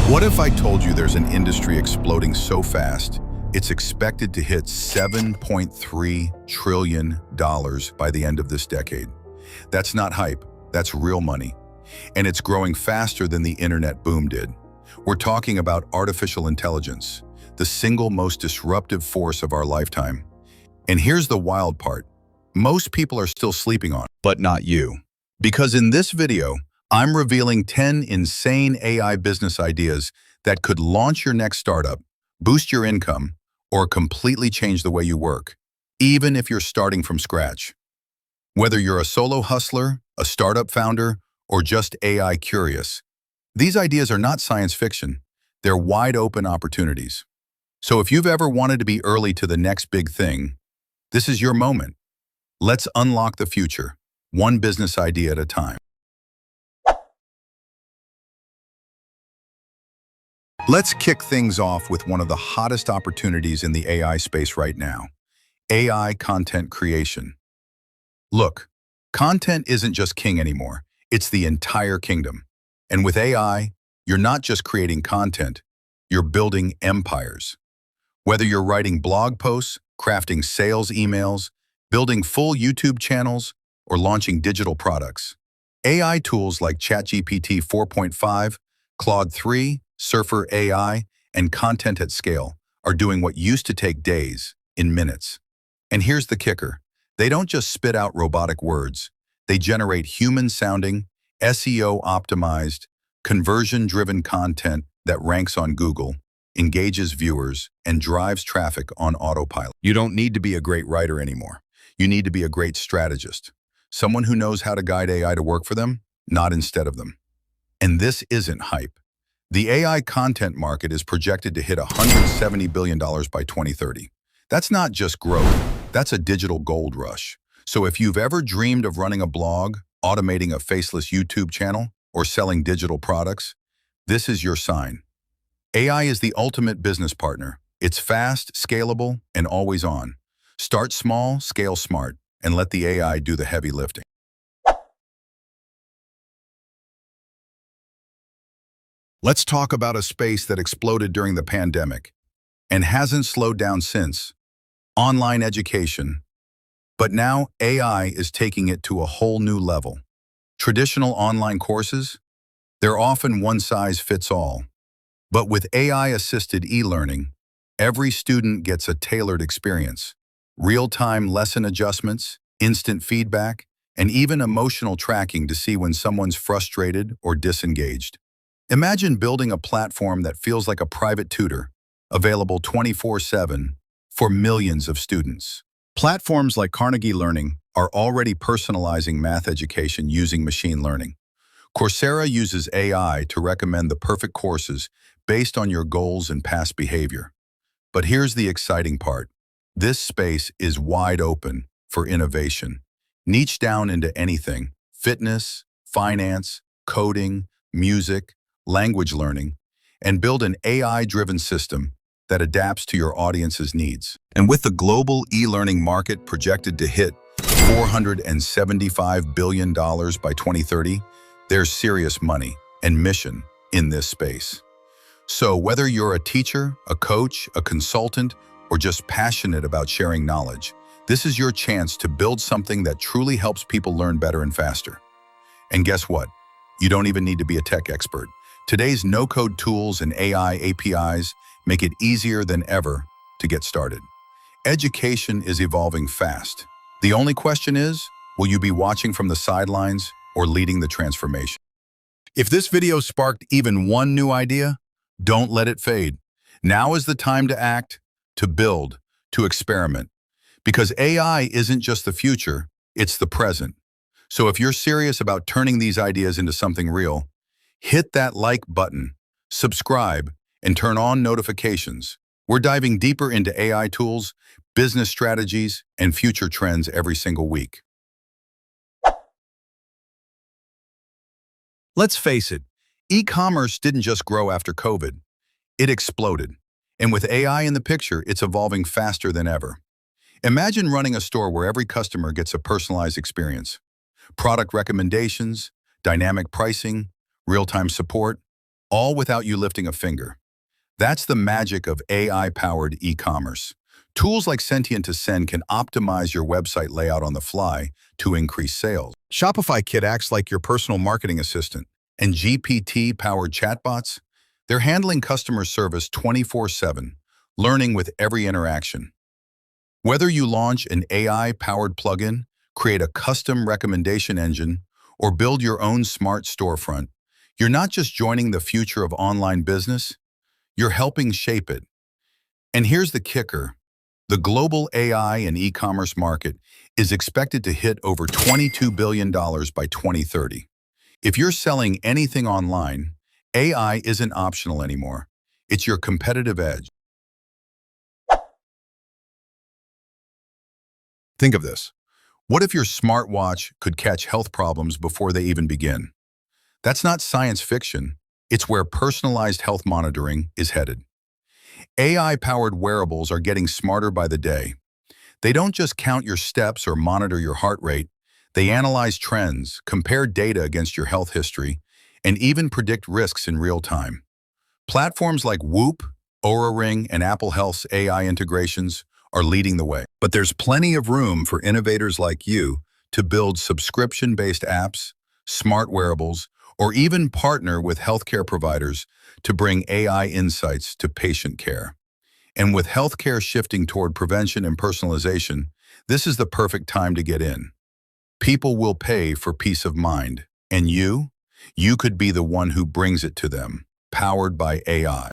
What if I told you there's an industry exploding so fast, it's expected to hit $7.3 trillion by the end of this decade? That's not hype, that's real money. And it's growing faster than the internet boom did. We're talking about artificial intelligence, the single most disruptive force of our lifetime. And here's the wild part. Most people are still sleeping on it, but not you. Because in this video, I'm revealing 10 insane AI business ideas that could launch your next startup, boost your income, or completely change the way you work, even if you're starting from scratch. Whether you're a solo hustler, a startup founder, or just AI curious, these ideas are not science fiction. They're wide open opportunities. So if you've ever wanted to be early to the next big thing, this is your moment. Let's unlock the future, one business idea at a time. Let's kick things off with one of the hottest opportunities in the AI space right now, AI content creation. Look, content isn't just king anymore, it's the entire kingdom. And with AI, you're not just creating content, you're building empires. Whether you're writing blog posts, crafting sales emails, building full YouTube channels, or launching digital products, AI tools like ChatGPT 4.5, Claude 3, Surfer AI, and Content at Scale are doing what used to take days in minutes. And here's the kicker. They don't just spit out robotic words. They generate human-sounding, SEO-optimized, conversion-driven content that ranks on Google, engages viewers, and drives traffic on autopilot. You don't need to be a great writer anymore. You need to be a great strategist. Someone who knows how to guide AI to work for them, not instead of them. And this isn't hype. The AI content market is projected to hit $170 billion by 2030. That's not just growth, that's a digital gold rush. So if you've ever dreamed of running a blog, automating a faceless YouTube channel, or selling digital products, this is your sign. AI is the ultimate business partner. It's fast, scalable, and always on. Start small, scale smart, and let the AI do the heavy lifting. Let's talk about a space that exploded during the pandemic and hasn't slowed down since: online education. But now AI is taking it to a whole new level. Traditional online courses, they're often one size fits all. But with AI-assisted e-learning, every student gets a tailored experience. Real-time lesson adjustments, instant feedback, and even emotional tracking to see when someone's frustrated or disengaged. Imagine building a platform that feels like a private tutor, available 24/7 for millions of students. Platforms like Carnegie Learning are already personalizing math education using machine learning. Coursera uses AI to recommend the perfect courses based on your goals and past behavior. But here's the exciting part. This space is wide open for innovation. Niche down into anything: fitness, finance, coding, music, language learning, and build an AI-driven system that adapts to your audience's needs. And with the global e-learning market projected to hit $475 billion by 2030, there's serious money and mission in this space. So whether you're a teacher, a coach, a consultant, or just passionate about sharing knowledge, this is your chance to build something that truly helps people learn better and faster. And guess what? You don't even need to be a tech expert. Today's no-code tools and AI APIs make it easier than ever to get started. Education is evolving fast. The only question is, will you be watching from the sidelines or leading the transformation? If this video sparked even one new idea, don't let it fade. Now is the time to act, to build, to experiment. Because AI isn't just the future, it's the present. So if you're serious about turning these ideas into something real, hit that like button, subscribe, and turn on notifications. We're diving deeper into AI tools, business strategies, and future trends every single week. Let's face it, e-commerce didn't just grow after COVID. It exploded. And with AI in the picture, it's evolving faster than ever. Imagine running a store where every customer gets a personalized experience. Product recommendations, dynamic pricing, real-time support, all without you lifting a finger. That's the magic of AI-powered e-commerce. Tools like Sentient to Send can optimize your website layout on the fly to increase sales. Shopify Kit acts like your personal marketing assistant. And GPT-powered chatbots, they're handling customer service 24/7, learning with every interaction. Whether you launch an AI-powered plugin, create a custom recommendation engine, or build your own smart storefront, you're not just joining the future of online business, you're helping shape it. And here's the kicker. The global AI and e-commerce market is expected to hit over $22 billion by 2030. If you're selling anything online, AI isn't optional anymore. It's your competitive edge. Think of this. What if your smartwatch could catch health problems before they even begin? That's not science fiction. It's where personalized health monitoring is headed. AI-powered wearables are getting smarter by the day. They don't just count your steps or monitor your heart rate. They analyze trends, compare data against your health history, and even predict risks in real time. Platforms like Whoop, Oura Ring, and Apple Health's AI integrations are leading the way. But there's plenty of room for innovators like you to build subscription-based apps, smart wearables, or even partner with healthcare providers to bring AI insights to patient care. And with healthcare shifting toward prevention and personalization, this is the perfect time to get in. People will pay for peace of mind, and you could be the one who brings it to them, powered by AI.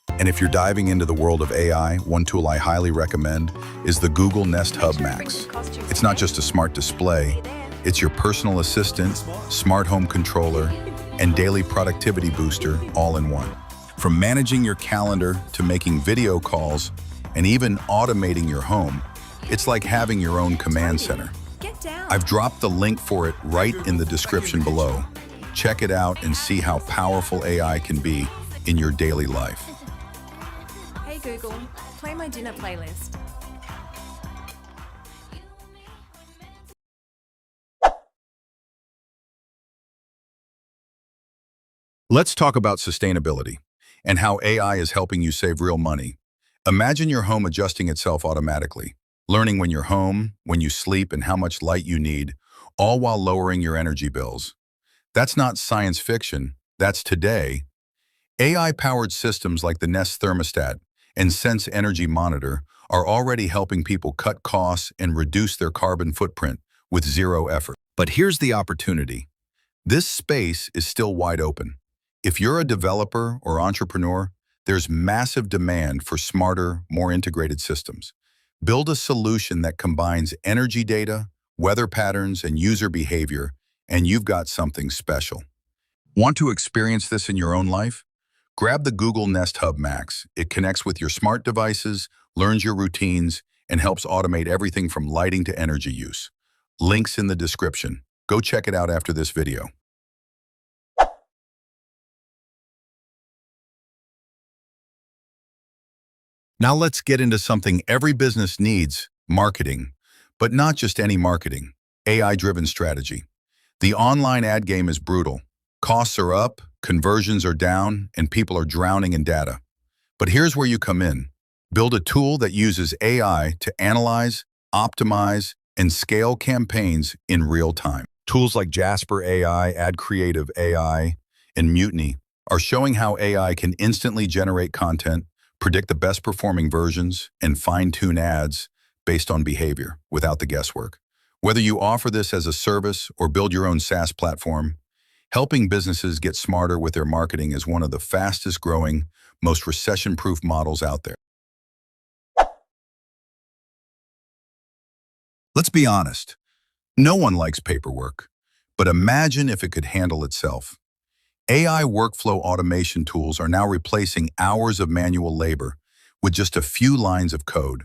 And if you're diving into the world of AI, one tool I highly recommend is the Google Nest Hub Max. It's not just a smart display, it's your personal assistant, smart home controller, and daily productivity booster all in one. From managing your calendar to making video calls and even automating your home, it's like having your own command center. I've dropped the link for it right in the description below. Check it out and see how powerful AI can be in your daily life. Hey Google, play my dinner playlist. Let's talk about sustainability and how AI is helping you save real money. Imagine your home adjusting itself automatically, learning when you're home, when you sleep, and how much light you need, all while lowering your energy bills. That's not science fiction, that's today. AI-powered systems like the Nest thermostat and Sense Energy Monitor are already helping people cut costs and reduce their carbon footprint with zero effort. But here's the opportunity. This space is still wide open. If you're a developer or entrepreneur, there's massive demand for smarter, more integrated systems. Build a solution that combines energy data, weather patterns, and user behavior, and you've got something special. Want to experience this in your own life? Grab the Google Nest Hub Max. It connects with your smart devices, learns your routines, and helps automate everything from lighting to energy use. Links in the description. Go check it out after this video. Now let's get into something every business needs, marketing. But not just any marketing, AI-driven strategy. The online ad game is brutal. Costs are up, conversions are down, and people are drowning in data. But here's where you come in. Build a tool that uses AI to analyze, optimize, and scale campaigns in real time. Tools like Jasper AI, Ad Creative AI, and Mutiny are showing how AI can instantly generate content, predict the best performing versions, and fine-tune ads based on behavior without the guesswork. Whether you offer this as a service or build your own SaaS platform, helping businesses get smarter with their marketing is one of the fastest growing, most recession-proof models out there. Let's be honest, no one likes paperwork, but imagine if it could handle itself. AI workflow automation tools are now replacing hours of manual labor with just a few lines of code.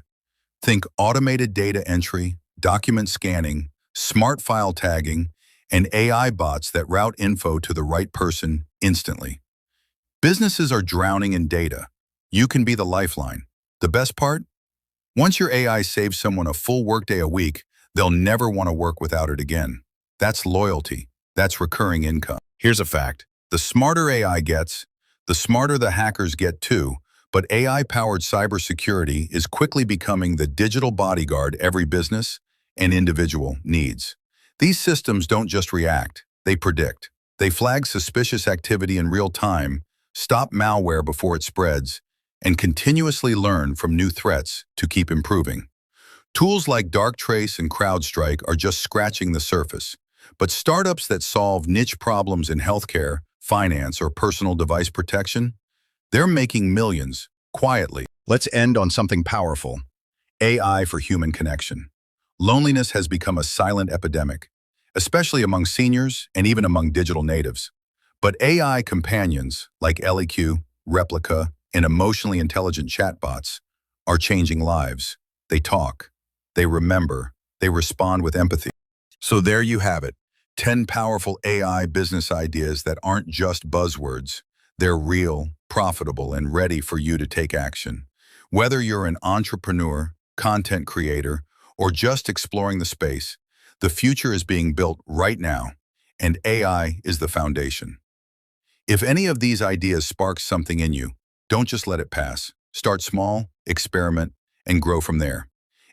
Think automated data entry, document scanning, smart file tagging, and AI bots that route info to the right person instantly. Businesses are drowning in data. You can be the lifeline. The best part? Once your AI saves someone a full workday a week, they'll never want to work without it again. That's loyalty. That's recurring income. Here's a fact. The smarter AI gets, the smarter the hackers get too, but AI-powered cybersecurity is quickly becoming the digital bodyguard every business and individual needs. These systems don't just react, they predict. They flag suspicious activity in real time, stop malware before it spreads, and continuously learn from new threats to keep improving. Tools like Darktrace and CrowdStrike are just scratching the surface, but startups that solve niche problems in healthcare, finance, or personal device protection, they're making millions, quietly. Let's end on something powerful. AI for human connection. Loneliness has become a silent epidemic, especially among seniors and even among digital natives. But AI companions like LEQ, Replica, and emotionally intelligent chatbots are changing lives. They talk, they remember, they respond with empathy. So there you have it, 10 powerful AI business ideas that aren't just buzzwords. They're real, profitable, and ready for you to take action. Whether you're an entrepreneur, content creator, or just exploring the space, the future is being built right now, and AI is the foundation. If any of these ideas spark something in you, don't just let it pass. Start small, experiment, and grow from there.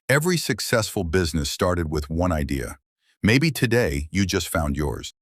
Every successful business started with one idea. Maybe today you just found yours.